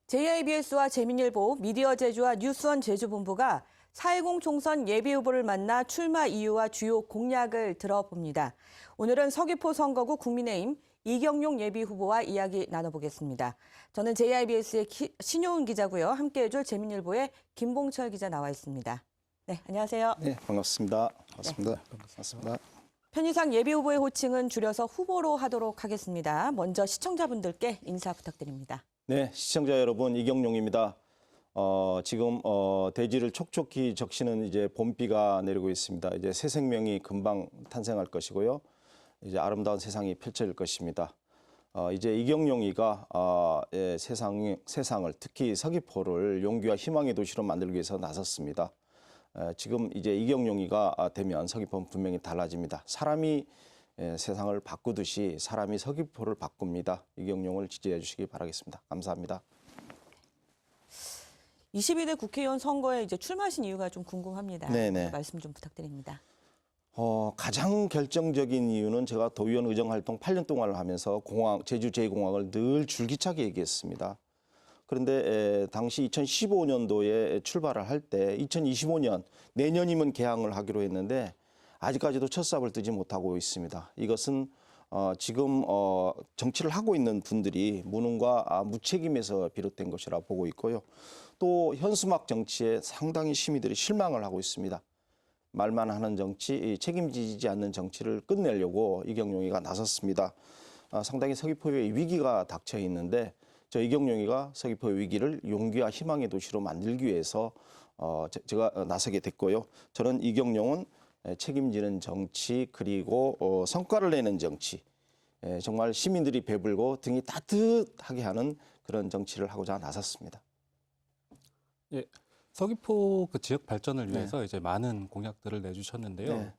JIBS와 재민일보, 미디어 제주와 뉴스원 제주본부가 4.10 총선 예비후보를 만나 출마 이유와 주요 공약을 들어봅니다. 오늘은 서귀포 선거구 국민의힘 이경용 예비후보와 이야기 나눠보겠습니다. 저는 JIBS의 신효은 기자고요. 함께해줄 재민일보의 김봉철 기자 나와 있습니다. 네, 안녕하세요. 네, 반갑습니다. 반갑습니다. 네. 반갑습니다. 편의상 예비후보의 호칭은 줄여서 후보로 하도록 하겠습니다. 먼저 시청자분들께 인사 부탁드립니다. 네, 시청자 여러분, 이경용입니다. 지금 대지를 촉촉히 적시는 이제 봄비가 내리고 있습니다. 이제 새 생명이 금방 탄생할 것이고요. 이제 아름다운 세상이 펼쳐질 것입니다. 이제 이경용이가 세상을 특히 서귀포를 용기와 희망의 도시로 만들기 위해서 나섰습니다. 지금 이제 이경용이가 되면 서귀포는 분명히 달라집니다. 사람이 세상을 바꾸듯이 사람이 서귀포를 바꿉니다. 이경용을 지지해 주시기 바라겠습니다. 감사합니다. 22대 국회의원 선거에 이제 출마하신 이유가 좀 궁금합니다. 네네. 말씀 좀 부탁드립니다. 가장 결정적인 이유는 제가 도의원 의정 활동 8년 동안을 하면서 제주 제2공항을 늘 줄기차게 얘기했습니다. 그런데 당시 2015년도에 출발을 할 때 2025년 내년이면 개항을 하기로 했는데 아직까지도 첫 삽을 뜨지 못하고 있습니다. 이것은 지금 정치를 하고 있는 분들이 무능과 무책임에서 비롯된 것이라 보고 있고요. 또 현수막 정치에 상당히 시민들이 실망을 하고 있습니다. 말만 하는 정치, 책임지지 않는 정치를 끝내려고 이경용이가 나섰습니다. 상당히 서귀포에 위기가 닥쳐 있는데 저 이경용이가 서귀포의 위기를 용기와 희망의 도시로 만들기 위해서 제가 나서게 됐고요. 저는 이경용은 책임지는 정치 그리고 성과를 내는 정치, 정말 시민들이 배불고 등이 따뜻하게 하는 그런 정치를 하고자 나섰습니다. 예, 서귀포 그 지역 발전을 위해서 이제 많은 공약들을 내주셨는데요. 네.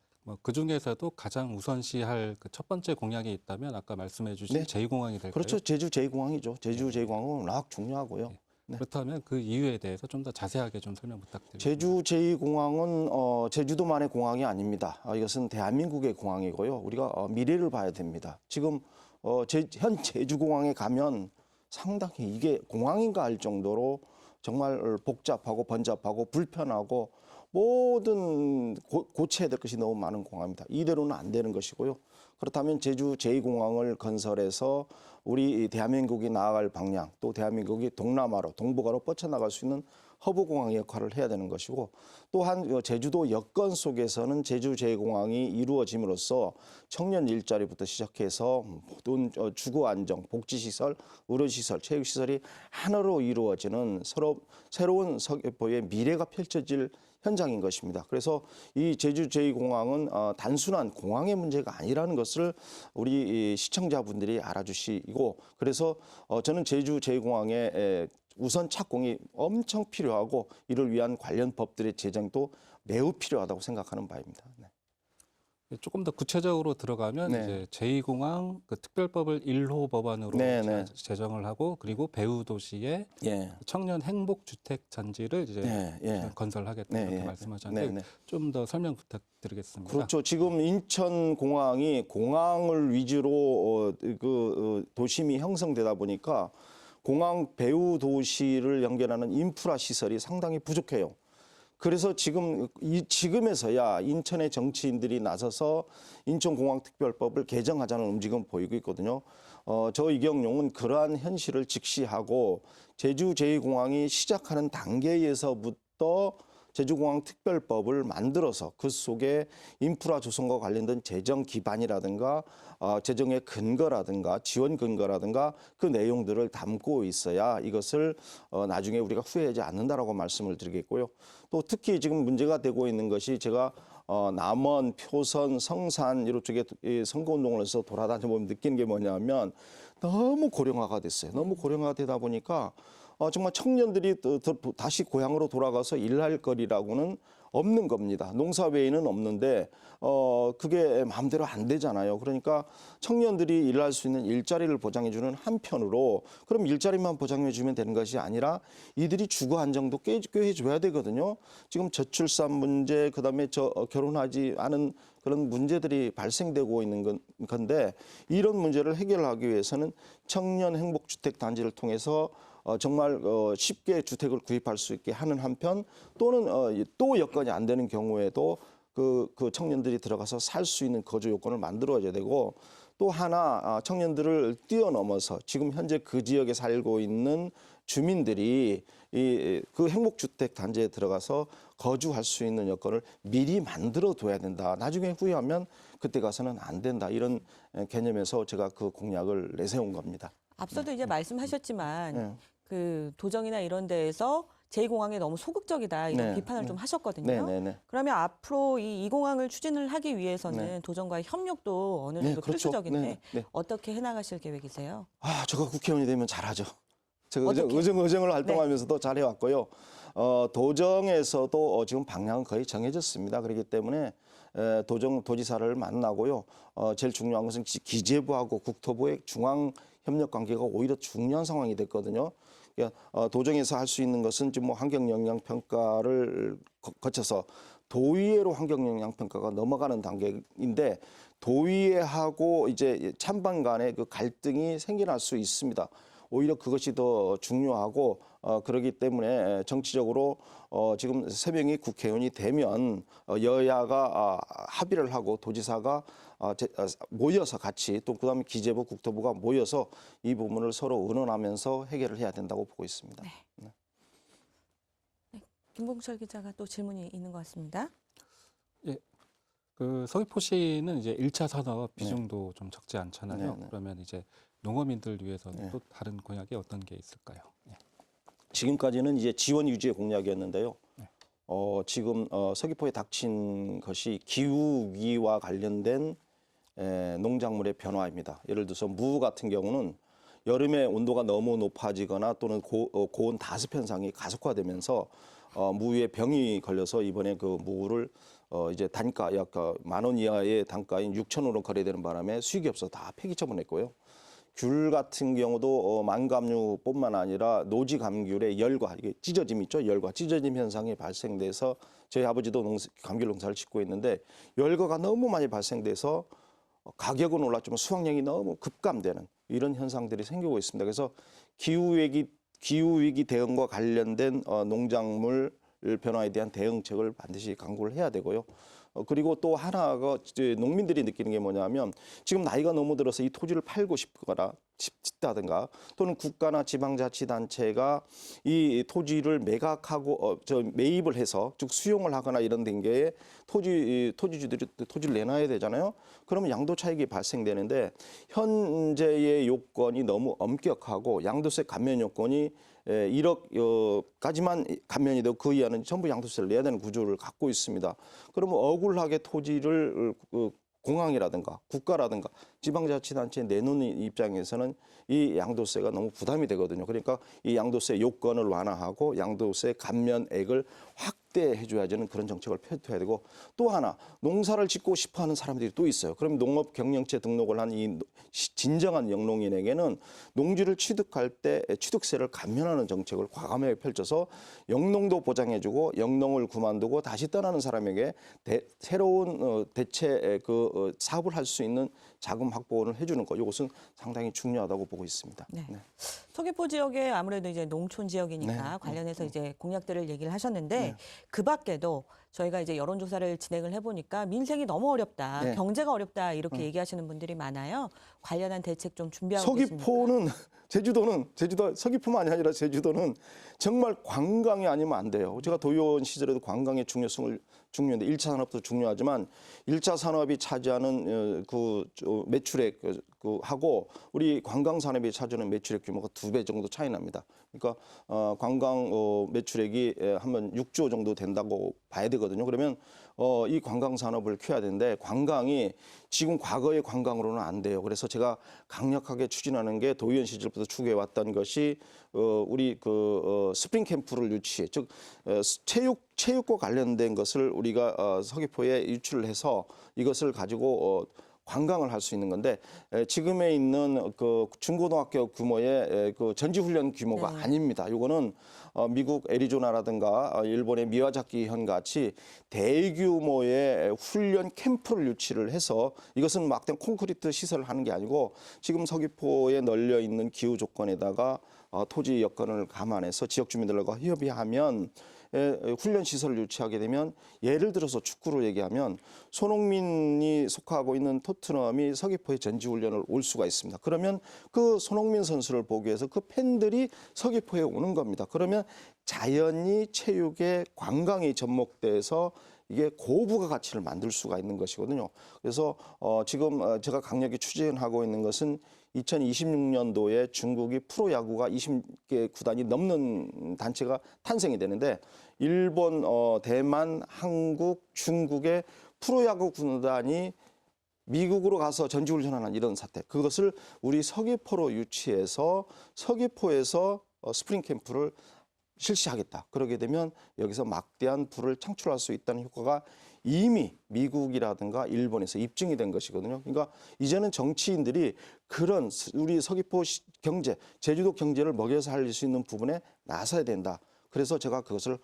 그 중에서도 가장 우선시할 그 첫 번째 공약이 있다면 아까 말씀해주신 네. 제2공항이 될까요? 그렇죠. 제주 제2공항이죠. 제주 제2공항은 워낙 중요하고요. 네. 네. 그렇다면 그 이유에 대해서 좀 더 자세하게 좀 설명 부탁드립니다. 제주 제2공항은 제주도만의 공항이 아닙니다. 이것은 대한민국의 공항이고요. 우리가 미래를 봐야 됩니다. 지금 현 제주공항에 가면 상당히 이게 공항인가 할 정도로 정말 복잡하고 번잡하고 불편하고 모든 고쳐야 될 것이 너무 많은 공항입니다. 이대로는 안 되는 것이고요. 그렇다면 제주 제2공항을 건설해서 우리 대한민국이 나아갈 방향, 또 대한민국이 동남아로, 동북아로 뻗쳐나갈 수 있는 허브공항의 역할을 해야 되는 것이고, 또한 제주도 여건 속에서는 제주 제2공항이 이루어짐으로써 청년 일자리부터 시작해서 모든 주거 안정, 복지시설, 의료시설, 체육시설이 하나로 이루어지는 새로운 서귀포의 미래가 펼쳐질 현장인 것입니다. 그래서 이 제주 제2공항은 단순한 공항의 문제가 아니라는 것을 우리 시청자분들이 알아주시고, 그래서 저는 제주 제2공항에 우선 착공이 엄청 필요하고 이를 위한 관련 법들의 제정도 매우 필요하다고 생각하는 바입니다. 네. 조금 더 구체적으로 들어가면 네. 이제 제2공항 그 특별법을 1호 법안으로 네, 네. 제정을 하고 그리고 배후 도시의 예. 청년 행복 주택 잔지를 이제 건설하겠다 이렇게 말씀하셨는데 좀 더 설명 부탁드리겠습니다. 그렇죠. 지금 인천공항이 공항을 위주로 도심이 형성되다 보니까 공항 배후 도시를 연결하는 인프라 시설이 상당히 부족해요. 그래서 지금에서야 인천의 정치인들이 나서서 인천공항특별법을 개정하자는 움직임을 보이고 있거든요. 저 이경용은 그러한 현실을 직시하고 제주 제2공항이 시작하는 단계에서부터 제주공항 특별법을 만들어서 그 속에 인프라 조성과 관련된 재정 기반이라든가 재정의 근거라든가 지원 근거라든가 그 내용들을 담고 있어야 이것을 나중에 우리가 후회하지 않는다라고 말씀을 드리겠고요. 또 특히 지금 문제가 되고 있는 것이 제가 남원, 표선, 성산 이쪽에 선거운동을 해서 돌아다녀 보면 느끼는 게 뭐냐면 너무 고령화가 됐어요. 너무 고령화가 되다 보니까 정말 청년들이 다시 고향으로 돌아가서 일할 거리라고는 없는 겁니다. 농사 외에는 없는데 그게 마음대로 안 되잖아요. 그러니까 청년들이 일할 수 있는 일자리를 보장해 주는 한편으로 그럼 일자리만 보장해 주면 되는 것이 아니라 이들이 주거 안정도 꽤 줘야 되거든요. 지금 저출산 문제, 그다음에 결혼하지 않은 그런 문제들이 발생되고 있는 건데 이런 문제를 해결하기 위해서는 청년 행복주택 단지를 통해서 정말 쉽게 주택을 구입할 수 있게 하는 한편 또는 또 여건이 안 되는 경우에도 그 청년들이 들어가서 살 수 있는 거주 요건을 만들어야 되고 또 하나 청년들을 뛰어넘어서 지금 현재 그 지역에 살고 있는 주민들이 그 행복주택 단지에 들어가서 거주할 수 있는 여건을 미리 만들어 둬야 된다. 나중에 후회하면 그때 가서는 안 된다. 이런 개념에서 제가 그 공약을 내세운 겁니다. 앞서도 이제 말씀하셨지만 네. 그 도정이나 이런 데에서 제2공항이 너무 소극적이다 이런 네, 비판을 네. 좀 하셨거든요. 네. 그러면 앞으로 이 2공항을 추진을 하기 위해서는 네. 도정과의 협력도 어느 네, 정도 그렇죠. 필수적인데 네. 어떻게 해나가실 계획이세요? 제가 국회의원이 되면 잘하죠. 제가 어떻게? 의정을 활동하면서도 잘해왔고요. 도정에서도 지금 방향은 거의 정해졌습니다. 그렇기 때문에 도지사를 만나고요. 제일 중요한 것은 기재부하고 국토부의 중앙 협력 관계가 오히려 중요한 상황이 됐거든요. 그러니까 도정에서 할 수 있는 것은 지금 뭐 환경 영향 평가를 거쳐서 도의회로 환경 영향 평가가 넘어가는 단계인데 도의회하고 이제 찬반 간의 그 갈등이 생겨날 수 있습니다. 오히려 그것이 더 중요하고 그렇기 때문에 정치적으로 지금 3명이 국회의원이 되면 여야가 합의를 하고 도지사가 모여서 같이 또 그다음에 기재부 국토부가 모여서 이 부분을 서로 의논하면서 해결을 해야 된다고 보고 있습니다. 네. 김봉철 기자가 또 질문이 있는 것 같습니다. 예. 그 서귀포시는 이제 1차 산업 비중도 좀 적지 않잖아요. 네. 그러면 이제 농어민들 위해서는 네. 또 다른 공약이 어떤 게 있을까요? 예. 지금까지는 이제 지원 유지의 공약이었는데요. 네. 지금 서귀포에 닥친 것이 기후 위기와 관련된 농작물의 변화입니다. 예를 들어서 무 같은 경우는 여름에 온도가 너무 높아지거나 또는 고온 다습 현상이 가속화되면서 무에 병이 걸려서 이번에 그 무를 이제 단가 약 10,000원 이하의 단가인 6,000원으로 거래되는 바람에 수익이 없어서 다 폐기 처분했고요. 귤 같은 경우도 만감류뿐만 아니라 노지 감귤의 열과 이게 찢어짐 있죠. 열과 찢어짐 현상이 발생돼서 저희 아버지도 감귤 농사를 짓고 있는데 열과가 너무 많이 발생돼서 가격은 올랐지만 수확량이 너무 급감되는 이런 현상들이 생기고 있습니다. 그래서 기후위기 대응과 관련된 농작물 변화에 대한 대응책을 반드시 강구를 해야 되고요. 그리고 또 하나가 이제 농민들이 느끼는 게 뭐냐면 지금 나이가 너무 들어서 이 토지를 팔고 싶다든가 또는 국가나 지방자치단체가 이 토지를 매각하고 매입을 해서 즉 수용을 하거나 이런 단계에 토지주들이 토지를 내놔야 되잖아요. 그러면 양도 차익이 발생되는데 현재의 요건이 너무 엄격하고 양도세 감면 요건이 1억까지만 감면이 되고 그 이하는 전부 양도세를 내야 되는 구조를 갖고 있습니다. 그러면 억울하게 토지를 공항이라든가 국가라든가 지방자치단체에 내놓는 입장에서는 이 양도세가 너무 부담이 되거든요. 그러니까 이 양도세 요건을 완화하고 양도세 감면액을 확대해 줘야지는 그런 정책을 펼쳐야 되고 또 하나 농사를 짓고 싶어하는 사람들이 또 있어요. 그럼 농업경영체 등록을 한 이 진정한 영농인에게는 농지를 취득할 때 취득세를 감면하는 정책을 과감하게 펼쳐서 영농도 보장해주고 영농을 그만두고 다시 떠나는 사람에게 새로운 대체 사업을 할 수 있는 자금 확보를 해주는 것 이것은 상당히 중요하다고 보고 있습니다. 네. 서귀포 지역에 아무래도 이제 농촌 지역이니까 네. 관련해서 이제 공약들을 얘기를 하셨는데 그 밖에도 저희가 이제 여론조사를 진행을 해보니까 민생이 너무 어렵다, 네. 경제가 어렵다 이렇게 얘기하시는 분들이 많아요. 관련한 대책 좀 준비하고 계십니까? 서귀포는 제주도 서귀포만이 아니라 제주도는 정말 관광이 아니면 안 돼요. 제가 도의원 시절에도 관광의 중요한데 1차 산업도 중요하지만 1차 산업이 차지하는 매출액 하고 우리 관광 산업이 차지하는 매출액 규모가 2배 정도 차이 납니다. 그러니까 관광 매출액이 한번 6조 정도 된다고 봐야 되거든요. 그러면 이 관광 산업을 키워야 되는데 관광이 지금 과거의 관광으로는 안 돼요. 그래서 제가 강력하게 추진하는 게 도의원 시절부터 추구해 왔던 것이 우리 스프링 캠프를 유치해 즉 체육과 관련된 것을 우리가 서귀포에 유치를 해서 이것을 가지고 관광을 할 수 있는 건데 지금에 있는 그 중고등학교 규모의 그 전지훈련 규모가 아닙니다. 이거는 미국 애리조나라든가 일본의 미야자키현 같이 대규모의 훈련 캠프를 유치를 해서 이것은 막대한 콘크리트 시설을 하는 게 아니고 지금 서귀포에 널려 있는 기후 조건에다가 토지 여건을 감안해서 지역 주민들과 협의하면 훈련 시설을 유치하게 되면 예를 들어서 축구로 얘기하면 손흥민이 속하고 있는 토트넘이 서귀포에 전지훈련을 올 수가 있습니다. 그러면 그 손흥민 선수를 보기 위해서 그 팬들이 서귀포에 오는 겁니다. 그러면 자연히 체육의 관광이 접목돼서 이게 고부가 가치를 만들 수가 있는 것이거든요. 그래서 지금 제가 강력히 추진하고 있는 것은 2026년도에 중국이 프로야구가 20개 구단이 넘는 단체가 탄생이 되는데 일본, 대만, 한국, 중국의 프로야구 구단이 미국으로 가서 전지훈련하는 이런 사태. 그것을 우리 서귀포로 유치해서 서귀포에서 스프링 캠프를 실시하겠다. 그러게 되면 여기서 막대한 부를 창출할 수 있다는 효과가 이미 미국이라든가 일본에서 입증이 된 것이거든요. 그러니까 이제는 정치인들이 그런 우리 서귀포 경제, 제주도 경제를 먹여 살릴 수 있는 부분에 나서야 된다. 그래서 제가 그것을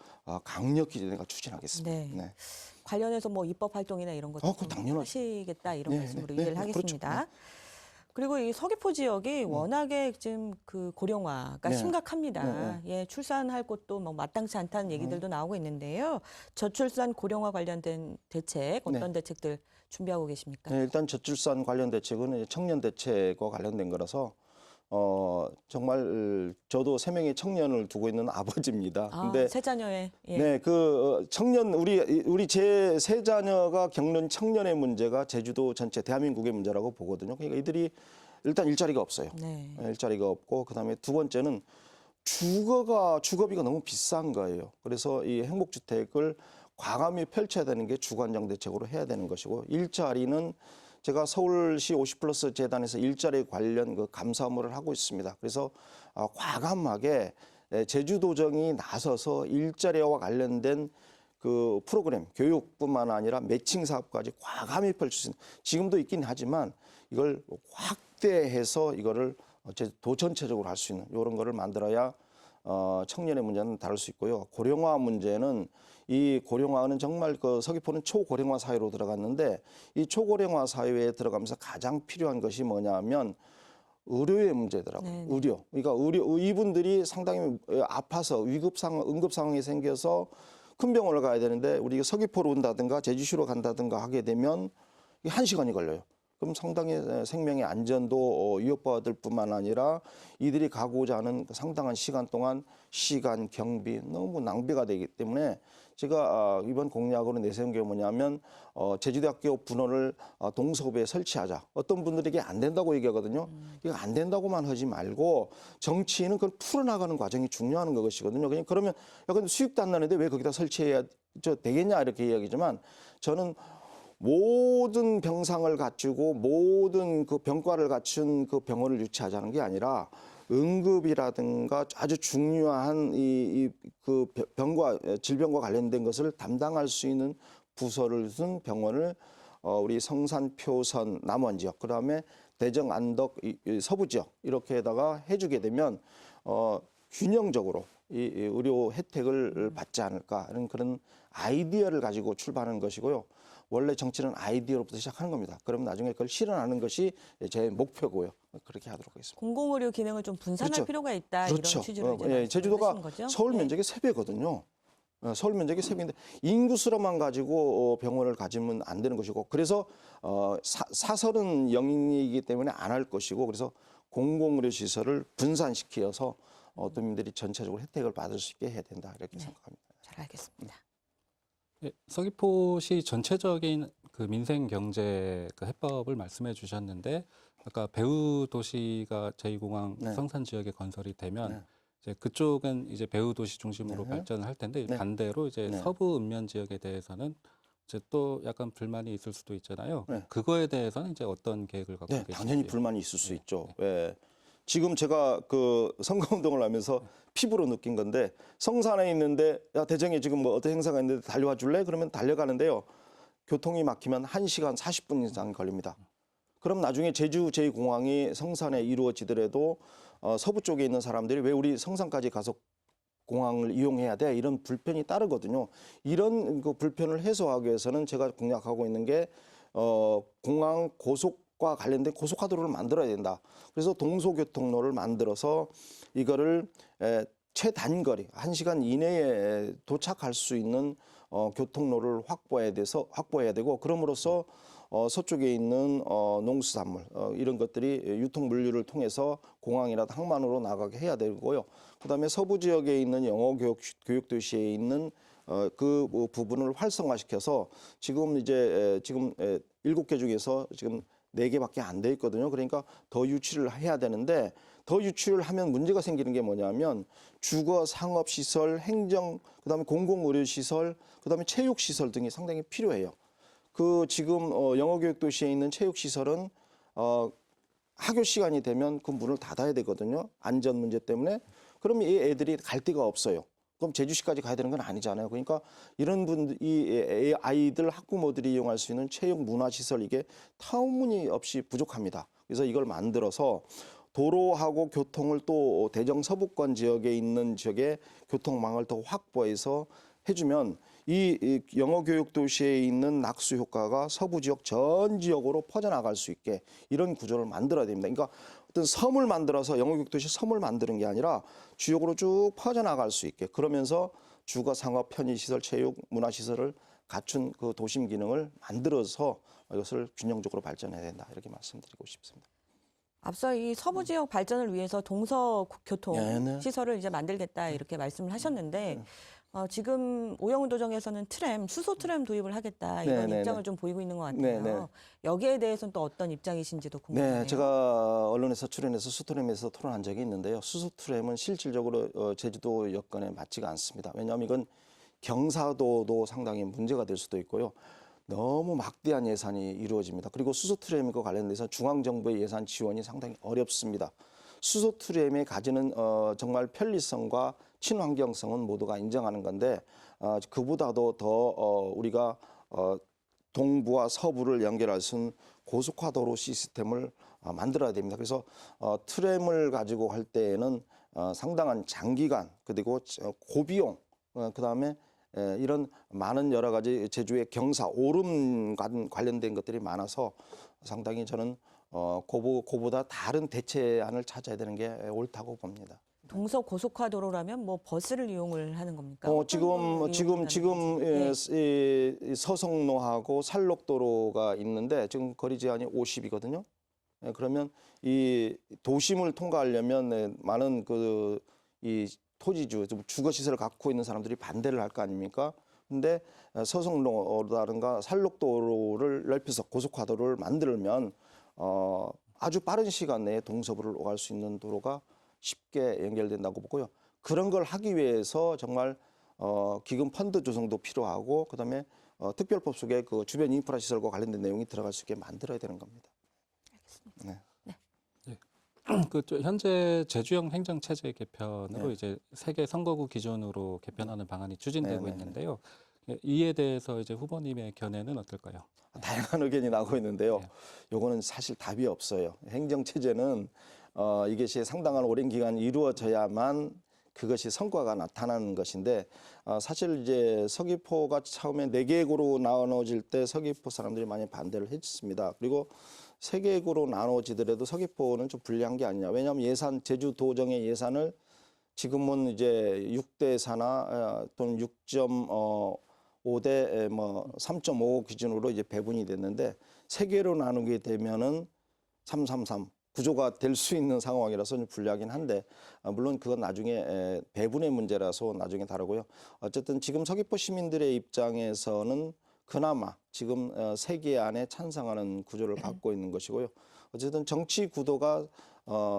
강력히 내가 추진하겠습니다. 네. 네. 관련해서 뭐 입법 활동이나 이런 것도 그거 당연하죠. 하시겠다 이런 네, 말씀으로 네, 이해를 네, 하겠습니다. 그렇죠. 그리고 이 서귀포 지역이 워낙에 지금 그 고령화가 네. 심각합니다. 예, 출산할 곳도 뭐 마땅치 않다는 얘기들도 나오고 있는데요. 저출산 고령화 관련된 대책 어떤 대책들 준비하고 계십니까? 네, 일단 저출산 관련 대책은 청년 대책과 관련된 거라서 정말 저도 3명의 청년을 두고 있는 아버지입니다. 근데 세 자녀의 네, 그 청년 우리 제 세 자녀가 겪는 청년의 문제가 제주도 전체 대한민국의 문제라고 보거든요. 그러니까 이들이 일단 일자리가 없어요. 네. 일자리가 없고 그다음에 두 번째는 주거비가 너무 비싼 거예요. 그래서 이 행복주택을 과감히 펼쳐야 되는 게 주거안정 대책으로 해야 되는 것이고 일자리는 제가 서울시 50플러스 재단에서 일자리 관련 그 감사 업무를 하고 있습니다. 그래서 과감하게 제주도정이 나서서 일자리와 관련된 그 프로그램, 교육뿐만 아니라 매칭 사업까지 과감히 펼칠 수 있는, 지금도 있긴 하지만 이걸 확대해서 이거를 도 전체적으로 할 수 있는 이런 거를 만들어야 청년의 문제는 다룰 수 있고요. 고령화 문제는 이 고령화는 정말 그 서귀포는 초고령화 사회로 들어갔는데 이 초고령화 사회에 들어가면서 가장 필요한 것이 뭐냐면 의료의 문제더라고요. 네네. 의료. 그러니까 이분들이 상당히 아파서 응급 상황이 생겨서 큰 병원을 가야 되는데 우리가 서귀포로 온다든가 제주시로 간다든가 하게 되면 1시간이 걸려요. 그럼 상당히 생명의 안전도 위협받을 뿐만 아니라 이들이 가고자 하는 상당한 시간 동안 시간, 경비 너무 낭비가 되기 때문에 제가 이번 공약으로 내세운 게 뭐냐면 제주대학교 분원을 동서부에 설치하자. 어떤 분들에게 안 된다고 얘기하거든요. 이거 안 된다고만 하지 말고 정치인은 그걸 풀어나가는 과정이 중요한 것이거든요. 그러면 야, 근데 수익도 안 나는데 왜 거기다 설치해야 되겠냐 이렇게 이야기지만 저는 모든 병상을 갖추고 모든 그 병과를 갖춘 그 병원을 유치하자는 게 아니라 응급이라든가 아주 중요한 그 병과 질병과 관련된 것을 담당할 수 있는 부서를 둔 병원을 우리 성산, 표선, 남원 지역, 그다음에 대정, 안덕, 서부 지역 이렇게다가 해주게 되면 균형적으로 이 의료 혜택을 받지 않을까 하는 그런 아이디어를 가지고 출발하는 것이고요. 원래 정치는 아이디어로부터 시작하는 겁니다. 그럼 나중에 그걸 실현하는 것이 제 목표고요. 그렇게 하도록 하겠습니다. 공공의료 기능을 좀 분산할 그렇죠. 필요가 있다 그렇죠. 이런 취지로 이제 예, 제주도가 거죠? 서울 면적의 3배거든요. 서울 면적이 3배인데 인구수로만 가지고 병원을 가지면 안 되는 것이고 그래서 사설은 영인이기 때문에 안 할 것이고 그래서 공공의료 시설을 분산시켜서 도민들이 전체적으로 혜택을 받을 수 있게 해야 된다 이렇게 생각합니다. 잘 알겠습니다. 예, 서귀포시 전체적인 그 민생 경제 그 해법을 말씀해 주셨는데 아까 배후 도시가 제2공항 성산 지역에 건설이 되면 이제 그쪽은 이제 배후 도시 중심으로 발전을 할 텐데 반대로 이제 서부 읍면 지역에 대해서는 이제 또 약간 불만이 있을 수도 있잖아요. 그거에 대해서는 이제 어떤 계획을 갖고 계신지. 당연히 불만이 있을 수 있죠. 예. 지금 제가 그 선거운동을 하면서 피부로 느낀 건데 성산에 있는데 야 대정에 지금 뭐 어떤 행사가 있는데 달려와 줄래? 그러면 달려가는데요. 교통이 막히면 1시간 40분 이상 걸립니다. 그럼 나중에 제주 제2공항이 성산에 이루어지더라도 서부 쪽에 있는 사람들이 왜 우리 성산까지 가서 공항을 이용해야 돼? 이런 불편이 따르거든요. 이런 그 불편을 해소하기 위해서는 제가 공약하고 있는 게 공항 고속 과 관련된 고속화도로를 만들어야 된다. 그래서 동서교통로를 만들어서 이거를 최단거리 1시간 이내에 도착할 수 있는 교통로를 확보해야 되고 그럼으로써 서쪽에 있는 농수산물 이런 것들이 유통 물류를 통해서 공항이나 항만으로 나가게 해야 되고요. 그다음에 서부 지역에 있는 영어 교육 도시에 있는 그 부분을 활성화시켜서 지금 7개 중에서 지금 4개밖에 안 돼 있거든요. 그러니까 더 유치를 해야 되는데 더 유치를 하면 문제가 생기는 게 뭐냐면 주거, 상업 시설, 행정, 그다음에 공공 의료 시설, 그다음에 체육 시설 등이 상당히 필요해요. 그 지금 영어 교육 도시에 있는 체육 시설은 학교 시간이 되면 그 문을 닫아야 되거든요. 안전 문제 때문에. 그럼 이 애들이 갈 데가 없어요. 그럼 제주시까지 가야 되는 건 아니잖아요. 그러니까 이런 이 아이들 학부모들이 이용할 수 있는 체육 문화 시설 이게 터무니없이 부족합니다. 그래서 이걸 만들어서 도로하고 교통을 또 대정 서부권 지역에 있는 지역에 교통망을 더 확보해서 해주면 이 영어 교육 도시에 있는 낙수 효과가 서부 지역 전 지역으로 퍼져나갈 수 있게 이런 구조를 만들어야 됩니다. 그러니까 어떤 섬을 만들어서 영어 교육 도시 섬을 만드는 게 아니라 주역으로 쭉 퍼져나갈 수 있게 그러면서 주거, 상업, 편의시설, 체육, 문화시설을 갖춘 그 도심 기능을 만들어서 이것을 균형적으로 발전해야 된다 이렇게 말씀드리고 싶습니다. 앞서 이 서부 지역 발전을 위해서 동서 교통 네네. 시설을 이제 만들겠다 이렇게 말씀을 하셨는데 지금 오영훈 도정에서는 수소 트램 도입을 하겠다 이런 네네네. 입장을 좀 보이고 있는 것 같아요. 네네. 여기에 대해서는 또 어떤 입장이신지도 궁금해요. 네, 제가 언론에서 출연해서 수소트램에서 토론한 적이 있는데요. 수소트램은 실질적으로 제주도 여건에 맞지가 않습니다. 왜냐하면 이건 경사도도 상당히 문제가 될 수도 있고요. 너무 막대한 예산이 이루어집니다. 그리고 수소트램과 관련돼서 중앙정부의 예산 지원이 상당히 어렵습니다. 수소트램에 가지는 정말 편리성과 친환경성은 모두가 인정하는 건데 그보다도 더 우리가 동부와 서부를 연결할 수 있는 고속화도로 시스템을 만들어야 됩니다. 그래서 트램을 가지고 할 때에는 상당한 장기간 그리고 고비용 그다음에 이런 많은 여러 가지 제주의 경사, 오름과 관련된 것들이 많아서 상당히 저는 그보다 다른 대체안을 찾아야 되는 게 옳다고 봅니다. 동서 고속화도로라면 뭐 버스를 이용을 하는 겁니까? 지금 네. 이 서성로하고 살록도로가 있는데 지금 거리 제한이 50이거든요. 그러면 이 도심을 통과하려면 많은 이 토지주, 주거 시설을 갖고 있는 사람들이 반대를 할 거 아닙니까? 근데 서성로라든가 살록도로를 넓혀서 고속화도로를 만들면 아주 빠른 시간 내에 동서부를 오갈 수 있는 도로가 쉽게 연결된다고 보고요. 그런 걸 하기 위해서 정말 기금 펀드 조성도 필요하고 그다음에 특별법 속에 그 주변 인프라 시설과 관련된 내용이 들어갈 수 있게 만들어야 되는 겁니다. 알겠습니다. 네. 현재 제주형 행정 체제 개편으로 이제 세계 선거구 기준으로 개편하는 방안이 추진되고 있는데요. 이에 대해서 이제 후보님의 견해는 어떨까요? 다양한 의견이 나오고 있는데요. 네. 요거는 사실 답이 없어요. 행정 체제는 이것이 상당한 오랜 기간 이루어져야만 그것이 성과가 나타나는 것인데 사실 이제 서귀포가 처음에 4개구로 나눠질 때 서귀포 사람들이 많이 반대를 했습니다. 그리고 3개구로 나눠지더라도 서귀포는 좀 불리한 게 아니냐. 왜냐하면 제주도정의 예산을 지금은 이제 6대 4나 또는 6.5대 3.5 기준으로 이제 배분이 됐는데 3개로 나누게 되면은 333 구조가 될 수 있는 상황이라서 좀 불리하긴 한데 물론 그건 나중에 배분의 문제라서 나중에 다루고요. 어쨌든 지금 서귀포 시민들의 입장에서는 그나마 지금 3개 안에 찬성하는 구조를 갖고 있는 것이고요. 어쨌든 정치 구도가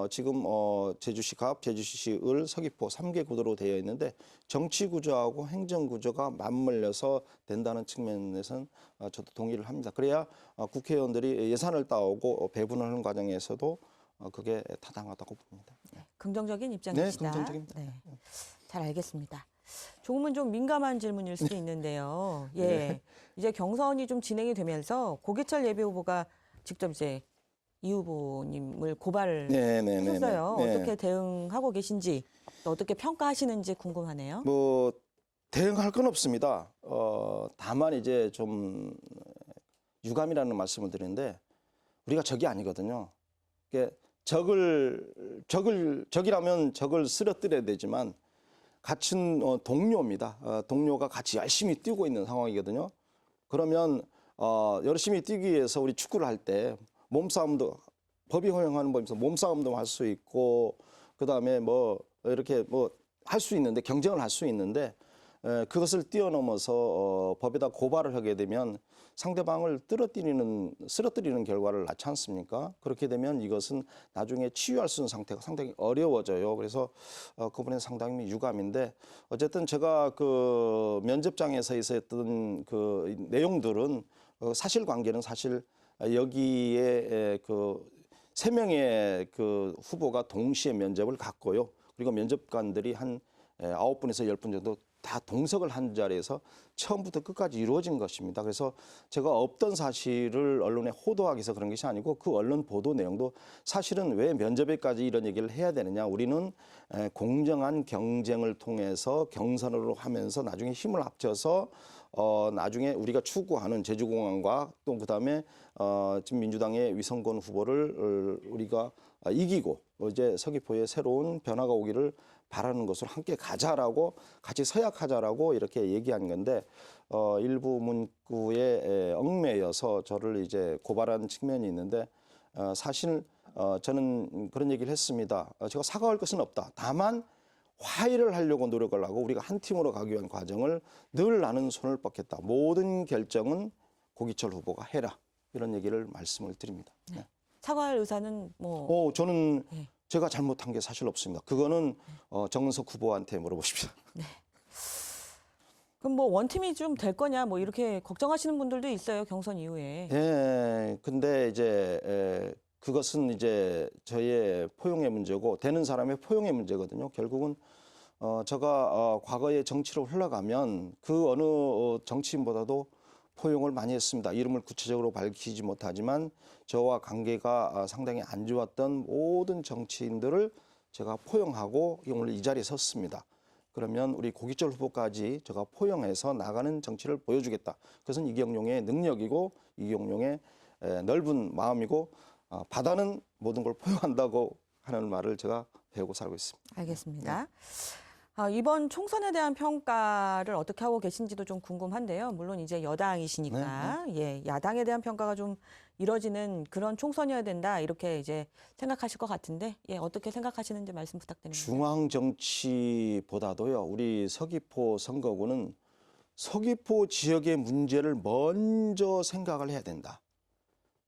지금 제주시 갑, 제주시 을, 서귀포 3개 구도로 되어 있는데 정치 구조하고 행정 구조가 맞물려서 된다는 측면에서는 저도 동의를 합니다. 그래야 국회의원들이 예산을 따오고 배분을 하는 과정에서도 그게 타당하다고 봅니다. 긍정적인 입장이시다. 네, 긍정적입니다. 네. 잘 알겠습니다. 조금은 좀 민감한 질문일 수도 있는데요. 예. 네. 이제 경선이 좀 진행이 되면서 고기철 예비후보가 직접 이제 이 후보님을 고발을 하셨어요. 네. 어떻게 대응하고 계신지, 또 어떻게 평가하시는지 궁금하네요. 뭐 대응할 건 없습니다. 다만 이제 좀 유감이라는 말씀을 드리는데 우리가 적이 아니거든요. 적이라면 적을 쓰러뜨려야 되지만 같은 동료입니다. 동료가 같이 열심히 뛰고 있는 상황이거든요. 그러면 열심히 뛰기 위해서 우리 축구를 할 때 몸싸움도 법이 허용하는 법에서 몸싸움도 할 수 있고 그다음에 뭐 이렇게 뭐 할 수 있는데 경쟁을 할 수 있는데 그것을 뛰어넘어서 법에다 고발을 하게 되면 상대방을 쓰러뜨리는 결과를 낳지 않습니까? 그렇게 되면 이것은 나중에 치유할 수 있는 상태가 상당히 어려워져요. 그래서 그 부분은 상당히 유감인데 어쨌든 제가 그 면접장에서 있었던 그 내용들은 사실관계는 사실 여기에 그 3명의 그 후보가 동시에 면접을 갔고요. 그리고 면접관들이 한 9분에서 10분 정도 다 동석을 한 자리에서 처음부터 끝까지 이루어진 것입니다. 그래서 제가 없던 사실을 언론에 호도하기 위해서 그런 것이 아니고 그 언론 보도 내용도 사실은 왜 면접에까지 이런 얘기를 해야 되느냐. 우리는 공정한 경쟁을 통해서 경선으로 하면서 나중에 힘을 합쳐서 나중에 우리가 추구하는 제주공항과 또 그다음에 지금 민주당의 위성권 후보를 우리가 이기고 이제 서귀포에 새로운 변화가 오기를 바라는 것으로 함께 가자라고 같이 서약하자라고 이렇게 얘기한 건데 일부 문구에 얽매여서 저를 이제 고발한 측면이 있는데 사실 저는 그런 얘기를 했습니다. 제가 사과할 것은 없다. 다만 화해를 하려고 노력을 하고 우리가 한 팀으로 가기 위한 과정을 늘 나는 손을 뻗겠다. 모든 결정은 고기철 후보가 해라. 이런 얘기를 말씀을 드립니다. 네. 사과할 의사는 뭐? 저는 네. 제가 잘못한 게 사실 없습니다. 그거는 정은석 후보한테 물어보십시오. 네. 그럼 뭐 원팀이 좀 될 거냐 뭐 이렇게 걱정하시는 분들도 있어요. 경선 이후에. 예. 근데 이제 그것은 이제 저의 포용의 문제고 되는 사람의 포용의 문제거든요. 결국은 제가 과거에 정치로 흘러가면 그 어느 정치인보다도 포용을 많이 했습니다. 이름을 구체적으로 밝히지 못하지만 저와 관계가 상당히 안 좋았던 모든 정치인들을 제가 포용하고 오늘 이 자리에 섰습니다. 그러면 우리 고기철 후보까지 제가 포용해서 나가는 정치를 보여주겠다. 그것은 이경용의 능력이고 이경용의 넓은 마음이고 바다는 모든 걸 포용한다고 하는 말을 제가 배우고 살고 있습니다. 알겠습니다. 네. 이번 총선에 대한 평가를 어떻게 하고 계신지도 좀 궁금한데요. 물론 이제 여당이시니까 예, 야당에 대한 평가가 좀 이뤄지는 그런 총선이어야 된다 이렇게 이제 생각하실 것 같은데 예, 어떻게 생각하시는지 말씀 부탁드립니다. 중앙 정치보다도요. 우리 서귀포 선거구는 서귀포 지역의 문제를 먼저 생각을 해야 된다.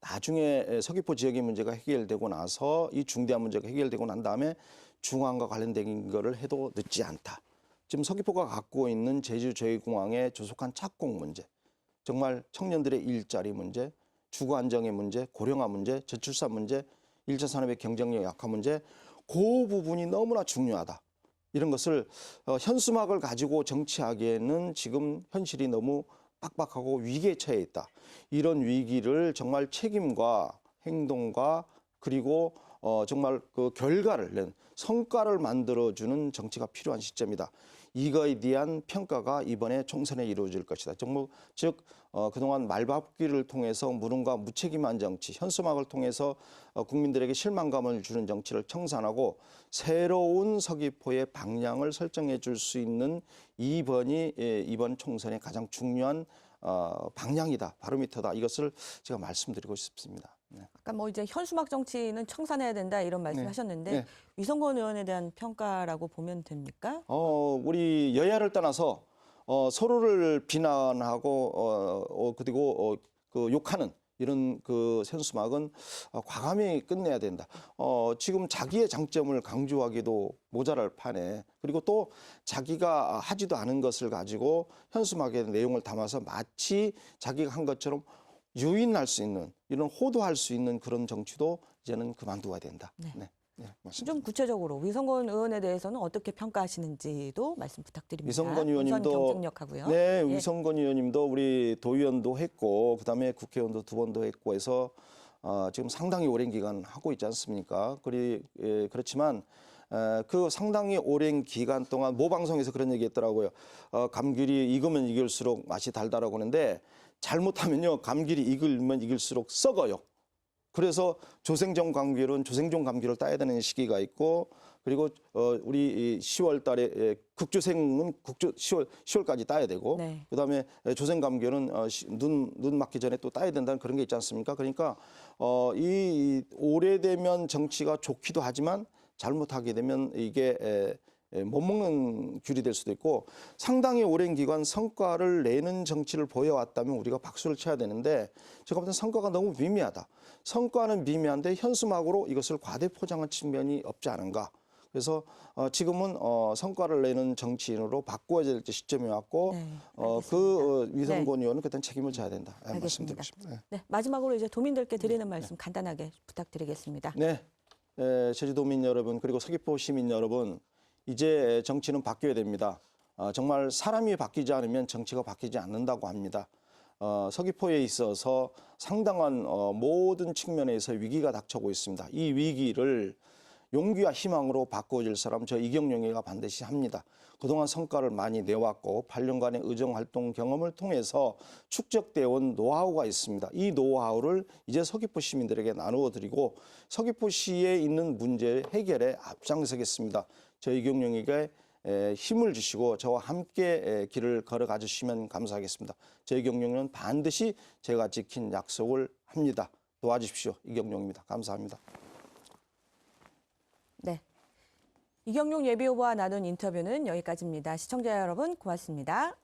나중에 서귀포 지역의 문제가 해결되고 나서 이 중대한 문제가 해결되고 난 다음에 중앙과 관련된 거를 해도 늦지 않다. 지금 서귀포가 갖고 있는 제주 제2공항의 조속한 착공 문제, 정말 청년들의 일자리 문제, 주거 안정의 문제, 고령화 문제, 저출산 문제, 1차 산업의 경쟁력 약화 문제, 그 부분이 너무나 중요하다. 이런 것을 현수막을 가지고 정치하기에는 지금 현실이 너무 빡빡하고 위기에 처해 있다. 이런 위기를 정말 책임과 행동과 그리고 정말 그 결과를 낸 성과를 만들어주는 정치가 필요한 시점이다. 이거에 대한 평가가 이번에 총선에 이루어질 것이다. 정말 즉 그동안 말바꾸기를 통해서 무능과 무책임한 정치, 현수막을 통해서 국민들에게 실망감을 주는 정치를 청산하고 새로운 서귀포의 방향을 설정해 줄 수 있는 이번 총선의 가장 중요한 방향이다, 바로미터다. 이것을 제가 말씀드리고 싶습니다. 네. 아까 뭐 이제 현수막 정치는 청산해야 된다 이런 말씀하셨는데 네. 위성권 의원에 대한 평가라고 보면 됩니까? 우리 여야를 떠나서 서로를 비난하고 그리고 그 욕하는 이런 그 현수막은 과감히 끝내야 된다. 지금 자기의 장점을 강조하기도 모자랄 판에 그리고 또 자기가 하지도 않은 것을 가지고 현수막의 내용을 담아서 마치 자기가 한 것처럼 유인할 수 있는 이런 호도할 수 있는 그런 정치도 이제는 그만둬야 된다. 네. 맞습니다. 좀 구체적으로 위성권 의원에 대해서는 어떻게 평가하시는지도 말씀 부탁드립니다. 위성권 의원님도 경쟁력하고요. 네, 위성권 의원님도 우리 도의원도 했고 그다음에 국회의원도 2번도 했고 해서 지금 상당히 오랜 기간 하고 있지 않습니까? 그렇지만 그 상당히 오랜 기간 동안 모 방송에서 그런 얘기했더라고요. 감귤이 익으면 익을수록 맛이 달다라고 하는데 잘못하면요 감귤이 익으면 익을수록 썩어요. 그래서 조생종 감기를 따야 되는 시기가 있고 그리고 우리 10월 달에 극조생은 10월까지 따야 되고 네. 그다음에 조생 감기는 눈 맞기 전에 또 따야 된다는 그런 게 있지 않습니까? 그러니까 이 오래되면 정치가 좋기도 하지만 잘못하게 되면 이게 못 먹는 귤이 될 수도 있고 상당히 오랜 기간 성과를 내는 정치를 보여왔다면 우리가 박수를 쳐야 되는데 제가 볼 때는 성과가 너무 미미하다. 성과는 미미한데 현수막으로 이것을 과대 포장한 측면이 없지 않은가. 그래서 지금은 성과를 내는 정치인으로 바꿔야 될 시점이 왔고 네, 위성권 의원은 그때 책임을 져야 된다. 알겠습니다. 말씀드리고 싶습니다. 네, 마지막으로 이제 도민들께 드리는 말씀 간단하게 부탁드리겠습니다. 네, 제주도민 여러분 그리고 서귀포 시민 여러분 이제 정치는 바뀌어야 됩니다. 정말 사람이 바뀌지 않으면 정치가 바뀌지 않는다고 합니다. 서귀포에 있어서 상당한 모든 측면에서 위기가 닥쳐오고 있습니다. 이 위기를 용기와 희망으로 바꿔줄 사람 저 이경영이가 반드시 합니다. 그동안 성과를 많이 내왔고 8년간의 의정활동 경험을 통해서 축적되어 온 노하우가 있습니다. 이 노하우를 이제 서귀포 시민들에게 나누어 드리고 서귀포시에 있는 문제 해결에 앞장서겠습니다. 저 이경영에게 힘을 주시고 저와 함께 길을 걸어가 주시면 감사하겠습니다. 저 이경영은 반드시 제가 지킨 약속을 합니다. 도와주십시오. 이경영입니다. 감사합니다. 네, 이경용 예비후보와 나눈 인터뷰는 여기까지입니다. 시청자 여러분 고맙습니다.